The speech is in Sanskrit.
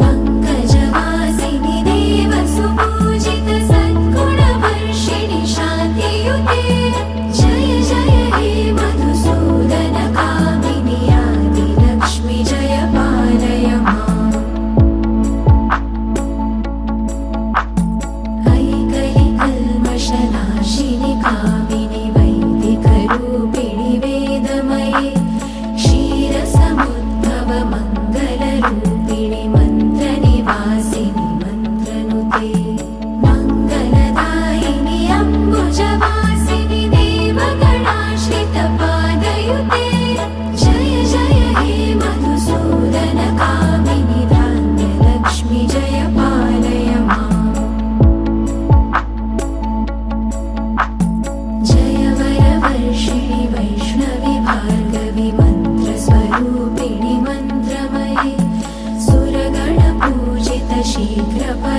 पङ्कजवासिनि देवसुपूजित सद्गुणवर्षिणि शान्तियुते जय जय हे मधुसूदन कामिनि आदिलक्ष्मि जय पालय माम् ऐकलिकल्मषनाशिनि कामिनि वैदिकरूपिणि वेदमये क्षीरसमुद्भव मङ्गलरूपिणि मन्त्रनिवासिनि मन्त्रनुते मङ्गलदायिनि अम्बुजवासिनि देवगणाश्रितपादयुते जय जय हे मधुसूदन कामिनि धान्यलक्ष्मि जय पालय माम् जय वरवर्षिणि वैष्णवि भार्गवि मन्त्रस्वरूपिणि मन्त्रमये सुरगणपूजित शीघ्रफलप्रदायिनि